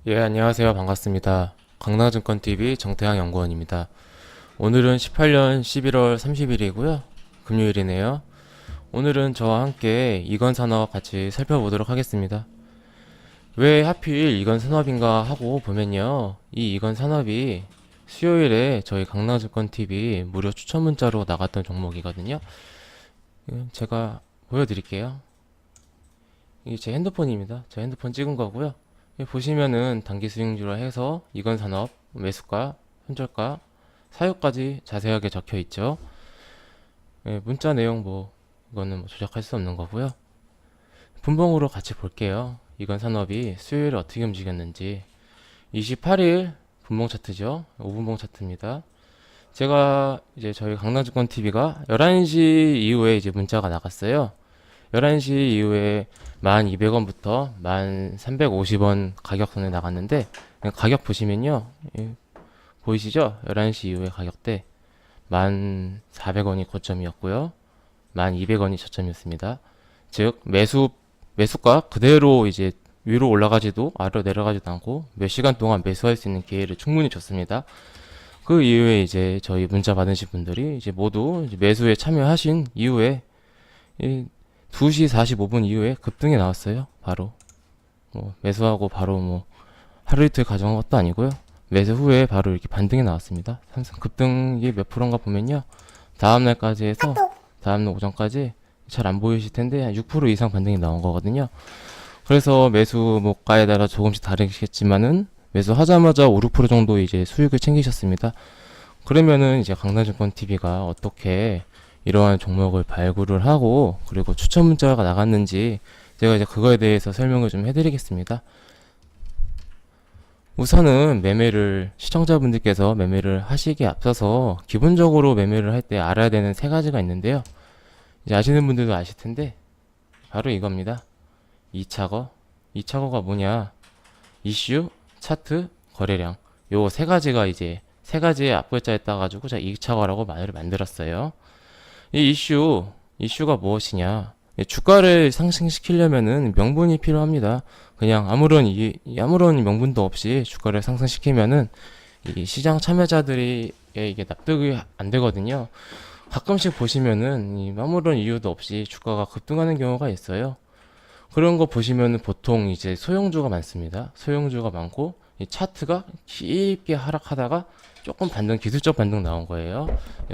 예, 안녕하세요. 반갑습니다. 강남증권TV 정태양 연구원입니다. 오늘은 18년 11월 30일이고요. 금요일이네요. 오늘은 저와 함께 이건 산업 같이 살펴보도록 하겠습니다. 왜 하필 이건 산업인가 하고 보면요. 이 이건 산업이 수요일에 저희 강남증권TV 무료 추천 문자로 나갔던 종목이거든요. 제가 보여드릴게요. 이게 제 핸드폰입니다. 제 핸드폰 찍은 거고요. 여기 보시면은 단기 수익률로 해서 이건 산업 매수가, 손절가, 사유까지 자세하게 적혀 있죠. 예, 문자 내용 이거는 조작할 수 없는 거고요. 분봉으로 같이 볼게요. 이건 산업이 수요일에 어떻게 움직였는지. 28일 분봉 차트죠. 5분봉 차트입니다. 제가 이제 저희 강남증권 TV가 11시 이후에 이제 문자가 나갔어요. 11시 이후에 1200원부터 1350원 가격선에 나갔는데 가격 보시면요. 보이시죠? 11시 이후에 가격대 1400원이 고점이었고요. 1200원이 저점이었습니다. 즉 매수가 그대로 이제 위로 올라가지도 아래로 내려가지도 않고 몇 시간 동안 매수할 수 있는 기회를 충분히 줬습니다. 그 이후에 이제 저희 문자 받으신 분들이 이제 모두 이제 매수에 참여하신 이후에 2시 45분 이후에 급등이 나왔어요. 바로 매수하고 바로 하루 이틀 가져간 것도 아니고요. 매수 후에 바로 이렇게 반등이 나왔습니다. 삼성 급등이 몇 프로인가 보면요. 다음날까지 해서 다음날 오전까지 잘 안 보이실 텐데 한 6% 이상 반등이 나온 거거든요. 그래서 매수 목가에 따라 조금씩 다르겠지만은 매수하자마자 5, 6% 정도 이제 수익을 챙기셨습니다. 그러면은 이제 강남증권 TV가 어떻게 이러한 종목을 발굴을 하고 그리고 추천 문자가 나갔는지 제가 이제 그거에 대해서 설명을 좀 해드리겠습니다. 우선은 시청자분들께서 매매를 하시기에 앞서서 기본적으로 매매를 할 때 알아야 되는 세 가지가 있는데요. 이제 아시는 분들도 아실 텐데 바로 이겁니다. 2차거. 2차거가 뭐냐? 이슈, 차트, 거래량. 요 세 가지가 이제 세 가지의 앞글자에 따가지고 제가 2차거라고 말을 만들었어요. 이 이슈가 무엇이냐? 주가를 상승시키려면은 명분이 필요합니다. 그냥 아무런 명분도 없이 주가를 상승시키면은 이 시장 참여자들이 이게 납득이 안 되거든요. 가끔씩 보시면은 아무런 이유도 없이 주가가 급등하는 경우가 있어요. 그런 거 보시면은 보통 이제 소형주가 많습니다. 소형주가 많고 이 차트가 깊게 하락하다가 조금 기술적 반등 나온 거예요.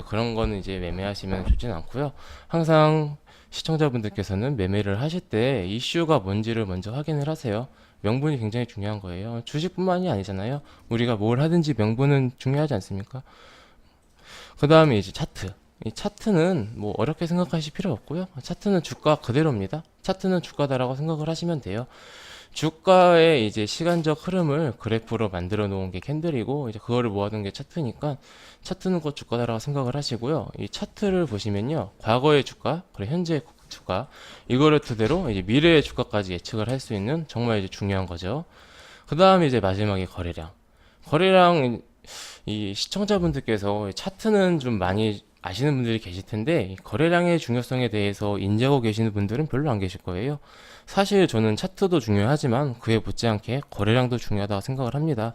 그런 거는 이제 매매하시면 좋진 않고요. 항상 시청자분들께서는 매매를 하실 때 이슈가 뭔지를 먼저 확인을 하세요. 명분이 굉장히 중요한 거예요. 주식뿐만이 아니잖아요. 우리가 뭘 하든지 명분은 중요하지 않습니까? 그 다음에 이제 차트. 이 차트는 어렵게 생각하실 필요 없고요. 차트는 주가 그대로입니다. 차트는 주가다라고 생각을 하시면 돼요. 주가의 이제 시간적 흐름을 그래프로 만들어 놓은 게 캔들이고 이제 그거를 모아둔 게 차트니까 차트는 곧 주가다라고 생각을 하시고요. 이 차트를 보시면요. 과거의 주가, 그리고 현재의 주가 이거를 토대로 이제 미래의 주가까지 예측을 할 수 있는 정말 이제 중요한 거죠. 그 다음에 이제 마지막에 거래량. 거래량 이 시청자분들께서 차트는 좀 많이 아시는 분들이 계실 텐데 거래량의 중요성에 대해서 인지하고 계시는 분들은 별로 안 계실 거예요. 사실 저는 차트도 중요하지만 그에 못지않게 거래량도 중요하다고 생각을 합니다.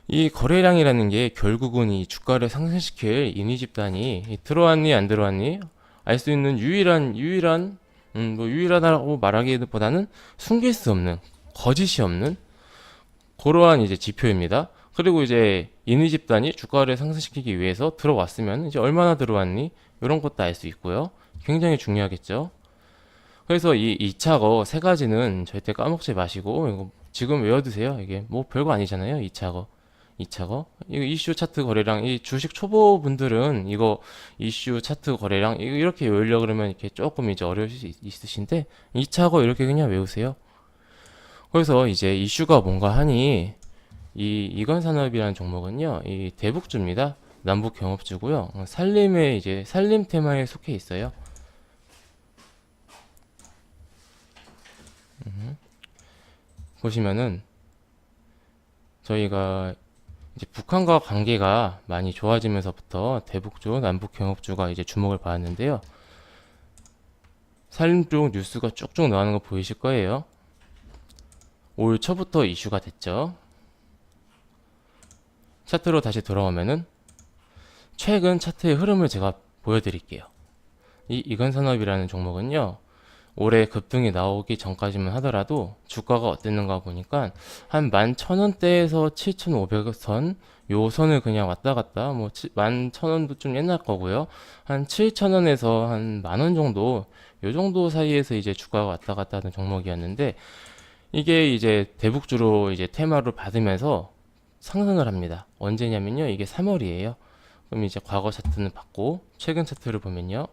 이 거래량이라는 게 결국은 이 주가를 상승시킬 인위 집단이 들어왔니 안 들어왔니 알 수 있는 유일하다고 말하기보다는 숨길 수 없는 거짓이 없는 그러한 이제 지표입니다. 그리고 이제 인위 집단이 주가를 상승시키기 위해서 들어왔으면 이제 얼마나 들어왔니 이런 것도 알 수 있고요. 굉장히 중요하겠죠. 그래서 이 2차거 세 가지는 절대 까먹지 마시고 이거 지금 외워두세요. 이게 별거 아니잖아요. 2차거 이거 이슈 차트 거래량 이 주식 초보 분들은 이거 이슈 차트 거래량 이렇게 외우려 그러면 이렇게 조금 이제 어려울 수 있으신데 2차거 이렇게 그냥 외우세요. 그래서 이제 이슈가 뭔가 하니 이건산업이라는 종목은요, 이 대북주입니다. 남북 경업주고요. 살림 테마에 속해 있어요. 보시면은 저희가 이제 북한과 관계가 많이 좋아지면서부터 대북주, 남북 경업주가 이제 주목을 받았는데요. 살림 쪽 뉴스가 쭉쭉 나오는 거 보이실 거예요. 올 초부터 이슈가 됐죠. 차트로 다시 돌아오면은 최근 차트의 흐름을 제가 보여드릴게요. 이 이건산업이라는 종목은요, 올해 급등이 나오기 전까지만 하더라도 주가가 어땠는가 보니까 한 11,000원대에서 7,500선 요 선을 그냥 왔다 갔다, 뭐 11,000원도 좀 옛날 거고요, 한 7,000원에서 한 만 원 정도, 요 정도 사이에서 이제 주가가 왔다 갔다 하는 종목이었는데, 이게 이제 대북주로 이제 테마를 받으면서 상승을 합니다. 언제냐면요, 이게 3월이에요. 그럼 이제 과거 차트는 받고 최근 차트를 보면요,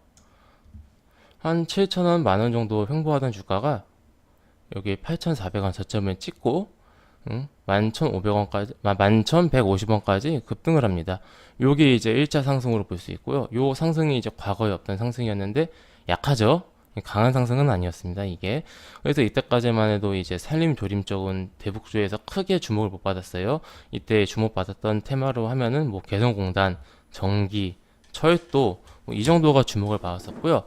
한 7,000원, 만원 정도 횡보하던 주가가 여기 8,400원 저점을 찍고 11,500원까지, 11,150원까지 급등을 합니다. 요게 이제 1차 상승으로 볼 수 있고요. 요 상승이 이제 과거에 없던 상승이었는데 약하죠? 강한 상승은 아니었습니다, 이게. 그래서 이때까지만 해도 이제 산림 조림 쪽은 대북주에서 크게 주목을 못 받았어요. 이때 주목받았던 테마로 하면은 뭐 개성공단, 전기, 철도, 뭐이 정도가 주목을 받았었고요.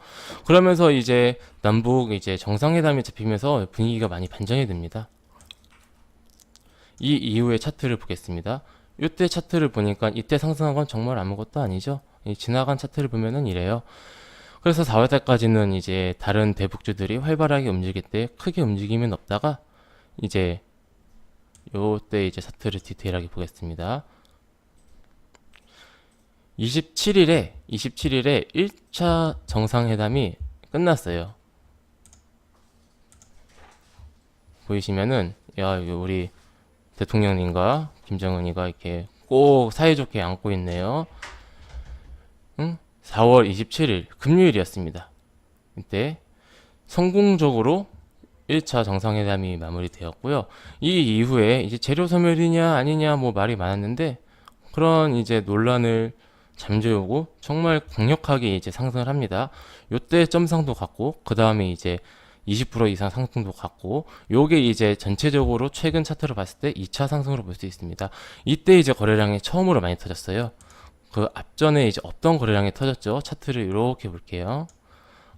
그러면서 이제 남북 이제 정상회담이 잡히면서 분위기가 많이 반전이 됩니다. 이 이후의 차트를 보겠습니다. 이때 차트를 보니까 이때 상승한 건 정말 아무것도 아니죠. 이 지나간 차트를 보면은 이래요. 그래서 4월달까지는 이제 다른 대북주들이 활발하게 움직일 때 크게 움직임은 없다가 이제 요때 이제 차트를 디테일하게 보겠습니다. 27일에 1차 정상회담이 끝났어요. 보이시면은 야, 우리 대통령님과 김정은이가 이렇게 꼭 사이좋게 안고 있네요. 4월 27일 금요일이었습니다. 이때 성공적으로 1차 정상회담이 마무리되었고요. 이 이후에 이제 재료 소멸이냐 아니냐 뭐 말이 많았는데, 그런 이제 논란을 잠재우고 정말 강력하게 이제 상승을 합니다. 요때 점상도 갔고, 그 다음에 이제 20% 이상 상승도 갔고, 요게 이제 전체적으로 최근 차트를 봤을 때 2차 상승으로 볼 수 있습니다. 이때 이제 거래량이 처음으로 많이 터졌어요. 그 앞전에 이제 없던 거래량이 터졌죠. 차트를 이렇게 볼게요.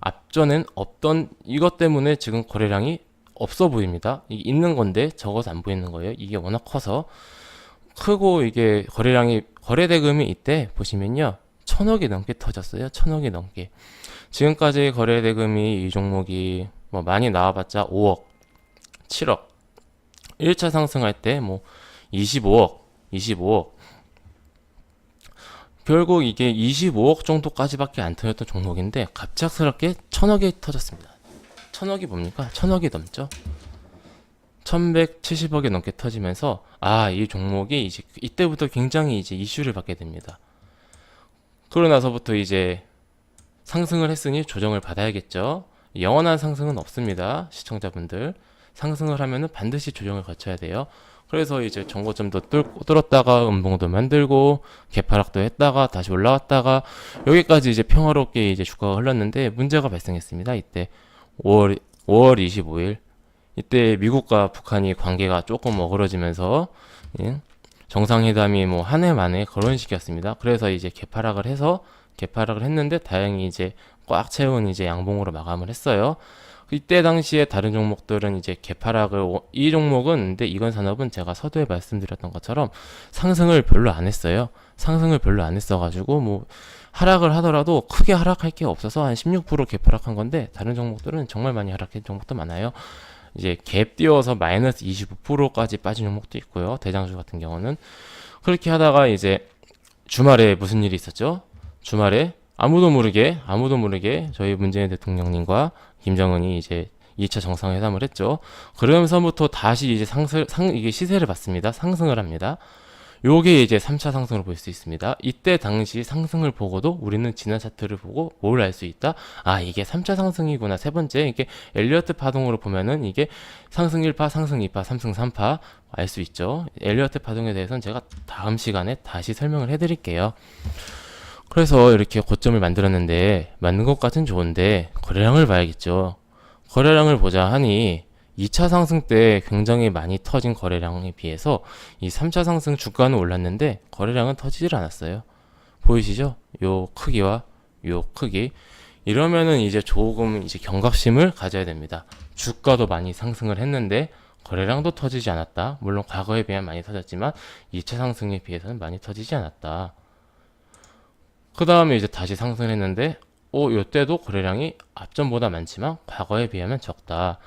앞전엔 없던 이것 때문에 지금 거래량이 없어 보입니다. 이게 있는 건데 적어서 안 보이는 거예요. 이게 워낙 커서. 크고 이게 거래량이, 거래대금이 이때 보시면요, 1,000억이 넘게 터졌어요. 1,000억이 넘게. 지금까지 거래대금이 이 종목이 뭐 많이 나와봤자 5억, 7억. 1차 상승할 때 뭐 25억. 결국 이게 25억 정도까지밖에 안 터졌던 종목인데 갑작스럽게 1,000억이 터졌습니다. 1,000억이 뭡니까? 1,000억이 넘죠. 1,170억이 넘게 터지면서 이 종목이 이제 이때부터 굉장히 이제 이슈를 받게 됩니다. 그러고 나서부터 이제 상승을 했으니 조정을 받아야겠죠. 영원한 상승은 없습니다. 시청자분들, 상승을 하면은 반드시 조정을 거쳐야 돼요. 그래서 이제 정고점도 뚫었다가 음봉도 만들고 개파락도 했다가 다시 올라왔다가 여기까지 이제 평화롭게 이제 주가가 흘렀는데 문제가 발생했습니다. 이때 5월 25일 이때 미국과 북한이 관계가 조금 어그러지면서 정상회담이 뭐 한 해 만에 그런 식이었습니다. 그래서 이제 개파락을 했는데 다행히 이제 꽉 채운 이제 양봉으로 마감을 했어요. 이때 당시에 다른 종목들은 이제 개파락을, 이 종목은 근데 이건산업은 제가 서두에 말씀드렸던 것처럼 상승을 별로 안 했어요. 상승을 별로 안 했어가지고 뭐 하락을 하더라도 크게 하락할 게 없어서 한 16% 개파락한 건데, 다른 종목들은 정말 많이 하락한 종목도 많아요. 이제 갭 띄워서 마이너스 25%까지 빠진 종목도 있고요. 대장주 같은 경우는 그렇게 하다가 이제 주말에 무슨 일이 있었죠? 주말에 아무도 모르게 저희 문재인 대통령님과 김정은이 이제 2차 정상회담을 했죠. 그러면서부터 다시 이제 이게 시세를 받습니다. 상승을 합니다. 요게 이제 3차 상승으로 볼 수 있습니다. 이때 당시 상승을 보고도 우리는 지난 차트를 보고 뭘 알 수 있다? 이게 3차 상승이구나. 세 번째, 이게 엘리어트 파동으로 보면은 이게 상승 1파, 상승 2파, 상승 3파 알 수 있죠. 엘리어트 파동에 대해서는 제가 다음 시간에 다시 설명을 해드릴게요. 그래서 이렇게 고점을 만들었는데, 만든 것까진 좋은데 거래량을 봐야겠죠. 거래량을 보자 하니 2차 상승 때 굉장히 많이 터진 거래량에 비해서 이 3차 상승 주가는 올랐는데 거래량은 터지질 않았어요. 보이시죠? 요 크기와 요 크기. 이러면은 이제 조금 이제 경각심을 가져야 됩니다. 주가도 많이 상승을 했는데 거래량도 터지지 않았다. 물론 과거에 비하면 많이 터졌지만 2차 상승에 비해서는 많이 터지지 않았다. 그 다음에 이제 다시 상승을 했는데 요때도 거래량이 앞전보다 많지만 과거에 비하면 적다.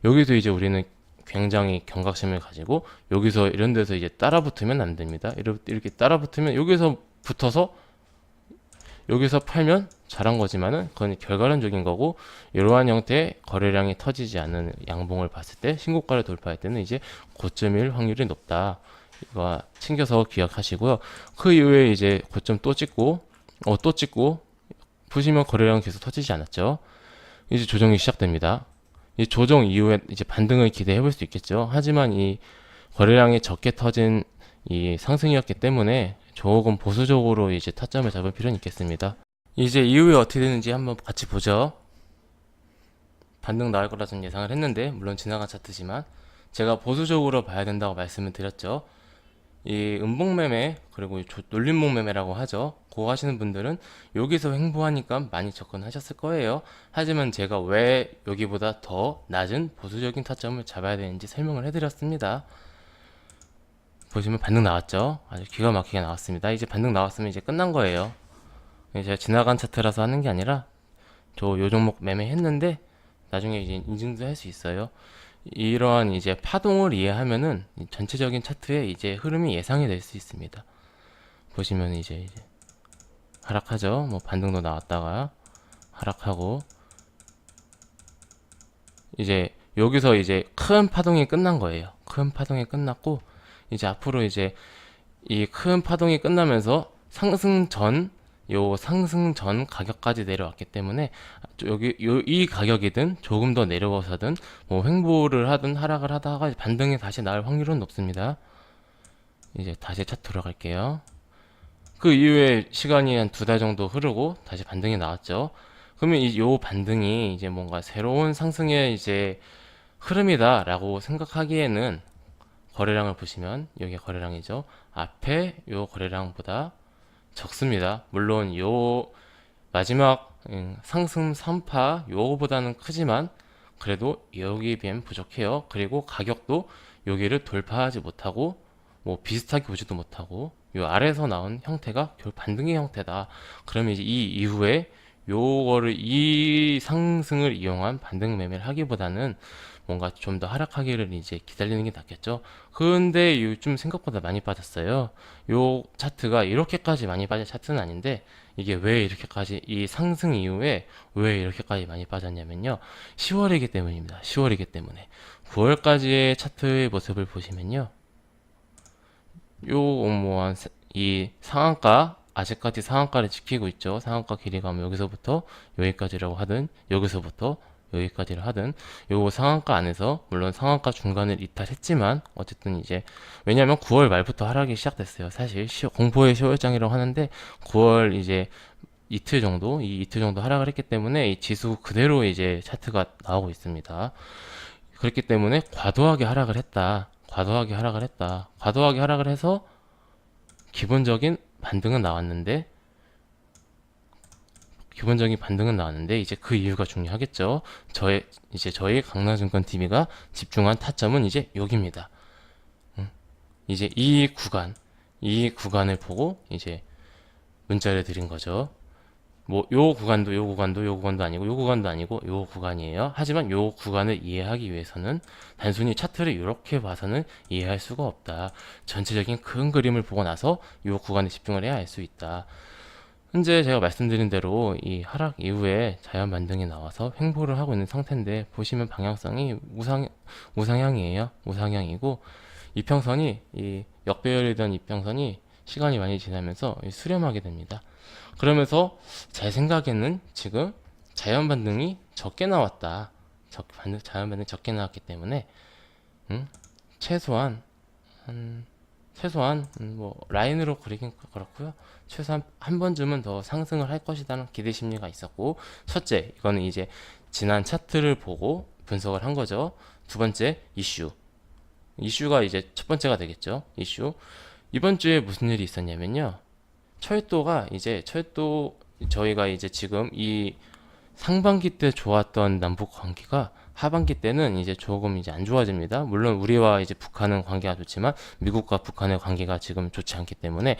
여기서 이제 우리는 굉장히 경각심을 가지고 여기서 이런 데서 이제 따라 붙으면 안 됩니다. 이렇게 따라 붙으면 여기서 붙어서 여기서 팔면 잘한 거지만은 그건 결과론적인 거고, 이러한 형태의 거래량이 터지지 않는 양봉을 봤을 때 신고가를 돌파할 때는 이제 고점일 확률이 높다. 이거 챙겨서 기억하시고요. 그 이후에 이제 고점 또 찍고 또 찍고 보시면 거래량은 계속 터지지 않았죠. 이제 조정이 시작됩니다. 이 조정 이후에 이제 반등을 기대해 볼 수 있겠죠. 하지만 이 거래량이 적게 터진 이 상승이었기 때문에 조금 보수적으로 이제 타점을 잡을 필요는 있겠습니다. 이제 이후에 어떻게 되는지 한번 같이 보죠. 반등 나올 거라 좀 예상을 했는데, 물론 지나간 차트지만 제가 보수적으로 봐야 된다고 말씀을 드렸죠. 이 음봉매매 그리고 놀림목매매라고 하죠. 그거 하시는 분들은 여기서 횡보하니까 많이 접근하셨을 거예요. 하지만 제가 왜 여기보다 더 낮은 보수적인 타점을 잡아야 되는지 설명을 해드렸습니다. 보시면 반등 나왔죠. 아주 기가 막히게 나왔습니다. 이제 반등 나왔으면 이제 끝난 거예요. 제가 지나간 차트라서 하는 게 아니라 요 종목 매매했는데 나중에 이제 인증도 할 수 있어요. 이러한 이제 파동을 이해하면은 전체적인 차트의 이제 흐름이 예상이 될 수 있습니다. 보시면 이제 하락하죠. 뭐 반등도 나왔다가 하락하고, 이제 여기서 이제 큰 파동이 끝난 거예요. 큰 파동이 끝났고, 이제 앞으로 이제 이 큰 파동이 끝나면서 상승 전 가격까지 내려왔기 때문에 이 가격이든 조금 더 내려와서든 뭐 횡보를 하든 하락을 하다가 반등이 다시 나올 확률은 높습니다. 이제 다시 차트 들어갈게요. 그 이후에 시간이 한 2달 정도 흐르고 다시 반등이 나왔죠. 그러면 요 반등이 이제 뭔가 새로운 상승의 이제 흐름이다라고 생각하기에는 거래량을 보시면 여기 거래량이죠. 앞에 요 거래량보다 적습니다. 물론 요 마지막 상승 3파 요거보다는 크지만 그래도 여기에 비하면 부족해요. 그리고 가격도 여기를 돌파하지 못하고 뭐 비슷하게 보지도 못하고 요 아래에서 나온 형태가 결국 반등의 형태다. 그러면 이제 이 이후에 이 상승을 이용한 반등 매매를 하기보다는 뭔가 좀 더 하락하기를 이제 기다리는 게 낫겠죠. 근데 요즘 생각보다 많이 빠졌어요. 요 차트가 이렇게까지 많이 빠진 차트는 아닌데, 이게 왜 이렇게까지 이 상승 이후에 왜 이렇게까지 많이 빠졌냐면요, 10월이기 때문입니다. 10월이기 때문에 9월까지의 차트의 모습을 보시면요, 이 상한가 아직까지 상한가를 지키고 있죠. 상한가 길이가 뭐 여기서부터 여기까지라고 하든 여기서부터 여기까지를 하든 요 상한가 안에서, 물론 상한가 중간을 이탈했지만 어쨌든 이제 왜냐면 9월 말부터 하락이 시작됐어요. 사실 공포의 10월장이라고 하는데 9월 이제 이틀 정도 하락을 했기 때문에 이 지수 그대로 이제 차트가 나오고 있습니다. 그렇기 때문에 과도하게 하락을 했다. 과도하게 하락을 해서 기본적인 반등은 나왔는데 이제 그 이유가 중요하겠죠. 저희 강남증권 TV가 집중한 타점은 이제 여기입니다. 이제 이 구간을 보고 이제 문자를 드린 거죠. 뭐 요 구간도 아니고 요 구간이에요. 하지만 요 구간을 이해하기 위해서는 단순히 차트를 이렇게 봐서는 이해할 수가 없다. 전체적인 큰 그림을 보고 나서 요 구간에 집중을 해야 알 수 있다. 현재 제가 말씀드린 대로 이 하락 이후에 자연 반등이 나와서 횡보를 하고 있는 상태인데, 보시면 방향성이 우상향이에요. 우상향이고, 이평선이 이 역배열이던 이평선이 시간이 많이 지나면서 수렴하게 됩니다. 그러면서 제 생각에는 지금 자연 반등이 적게 나왔다. 자연 반등이 적게 나왔기 때문에 최소한 뭐 라인으로 그리긴 그렇고요. 최소한 한 번쯤은 더 상승을 할 것이라는 기대 심리가 있었고, 첫째, 이거는 이제 지난 차트를 보고 분석을 한 거죠. 두 번째, 이슈가 이제 첫 번째가 되겠죠. 이슈. 이번 주에 무슨 일이 있었냐면요, 저희가 이제 지금 이 상반기 때 좋았던 남북 관계가 하반기 때는 이제 조금 이제 안 좋아집니다. 물론 우리와 이제 북한은 관계가 좋지만 미국과 북한의 관계가 지금 좋지 않기 때문에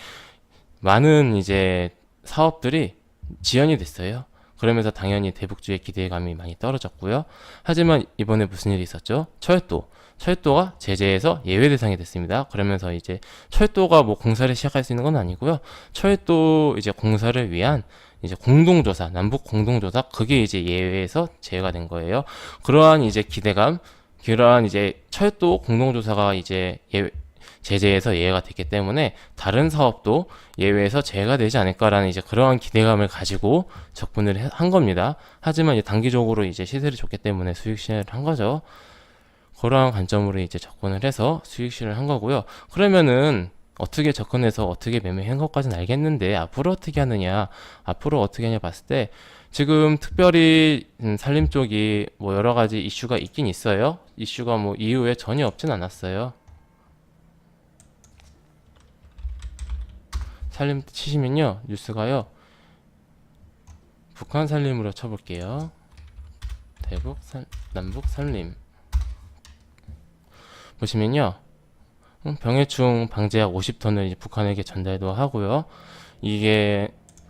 많은 이제 사업들이 지연이 됐어요. 그러면서 당연히 대북주의 기대감이 많이 떨어졌고요. 하지만 이번에 무슨 일이 있었죠? 철도가 제재에서 예외 대상이 됐습니다. 그러면서 이제 철도가 뭐 공사를 시작할 수 있는 건 아니고요. 철도 이제 공사를 위한 이제 공동조사, 남북 공동조사, 그게 이제 예외에서 제외가 된 거예요. 그러한 이제 기대감, 그러한 이제 철도 공동조사가 이제 제재에서 예외가 됐기 때문에 다른 사업도 예외에서 제외가 되지 않을까라는 이제 그러한 기대감을 가지고 접근을 한 겁니다. 하지만 이제 단기적으로 이제 시세를 줬기 때문에 수익 실현을 한 거죠. 그러한 관점으로 이제 접근을 해서 수익 실현을 한 거고요. 그러면은 어떻게 접근해서 어떻게 매매한 것까지는 알겠는데 앞으로 어떻게 하느냐, 앞으로 어떻게 하냐 봤을 때 지금 특별히 산림 쪽이 뭐 여러 가지 이슈가 있긴 있어요. 이슈가 뭐 이후에 전혀 없진 않았어요. 산림 치시면요, 뉴스가요, 북한 산림으로 쳐볼게요. 남북 산림 보시면요, 병해충 방제약 50톤을 이제 북한에게 전달도 하고요. 이게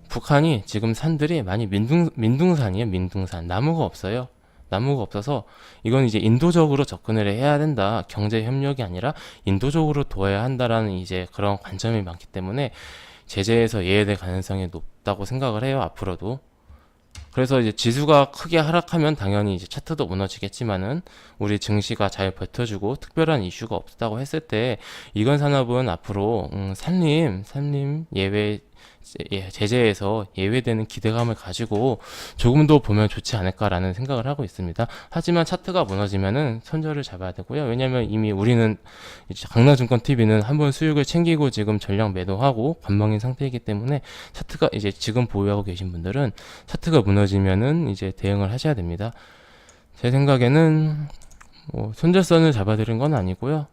북한이 지금 산들이 많이 민둥산이에요. 민둥산, 나무가 없어요. 나무가 없어서 이건 이제 인도적으로 접근을 해야 된다. 경제 협력이 아니라 인도적으로 둬야 한다라는 이제 그런 관점이 많기 때문에 제재에서 예외될 가능성이 높다고 생각을 해요. 앞으로도. 그래서 이제 지수가 크게 하락하면 당연히 이제 차트도 무너지겠지만은 우리 증시가 잘 버텨주고 특별한 이슈가 없다고 했을 때 이건 산업은 앞으로 산림 예외 제재에서 예외되는 기대감을 가지고 조금 더 보면 좋지 않을까라는 생각을 하고 있습니다. 하지만 차트가 무너지면은 손절을 잡아야 되고요. 왜냐면 이미 우리는 이제 강남증권 TV는 한번 수익을 챙기고 지금 전량 매도하고 관망인 상태이기 때문에 차트가 이제 지금 보유하고 계신 분들은 차트가 무너지면은 이제 대응을 하셔야 됩니다. 제 생각에는 뭐 손절선을 잡아드린 건 아니고요.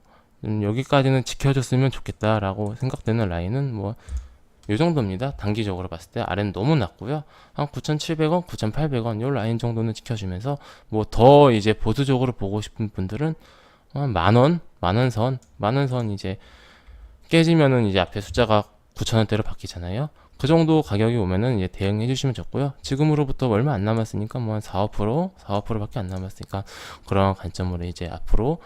여기까지는 지켜줬으면 좋겠다라고 생각되는 라인은 뭐 이 정도입니다. 단기적으로 봤을 때 아래는 너무 낮고요. 한 9,700원, 9,800원 요 라인 정도는 지켜주면서 뭐 더 이제 보수적으로 보고 싶은 분들은 한 만원 선 이제 깨지면은 이제 앞에 숫자가 9,000원대로 바뀌잖아요. 그 정도 가격이 오면은 이제 대응해 주시면 좋고요. 지금으로부터 얼마 안 남았으니까 뭐 한 4~5%밖에 안 남았으니까 그런 관점으로 이제 앞으로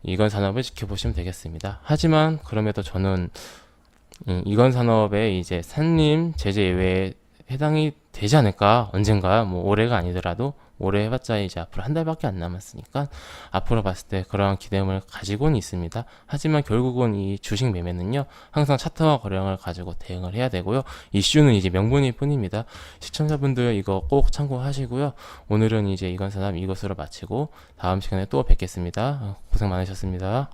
이건 산업을 지켜보시면 되겠습니다. 하지만 그럼에도 저는 이건 산업에 이제 산림 제재 예외에 해당이 되지 않을까, 언젠가, 뭐 올해가 아니더라도 올해 해봤자 이제 앞으로 한 달밖에 안 남았으니까 앞으로 봤을 때 그러한 기대감을 가지고는 있습니다. 하지만 결국은 이 주식 매매는요, 항상 차트와 거래량을 가지고 대응을 해야 되고요. 이슈는 이제 명분일 뿐입니다. 시청자분들 이거 꼭 참고하시고요. 오늘은 이제 이건 산업 이것으로 마치고 다음 시간에 또 뵙겠습니다. 고생 많으셨습니다.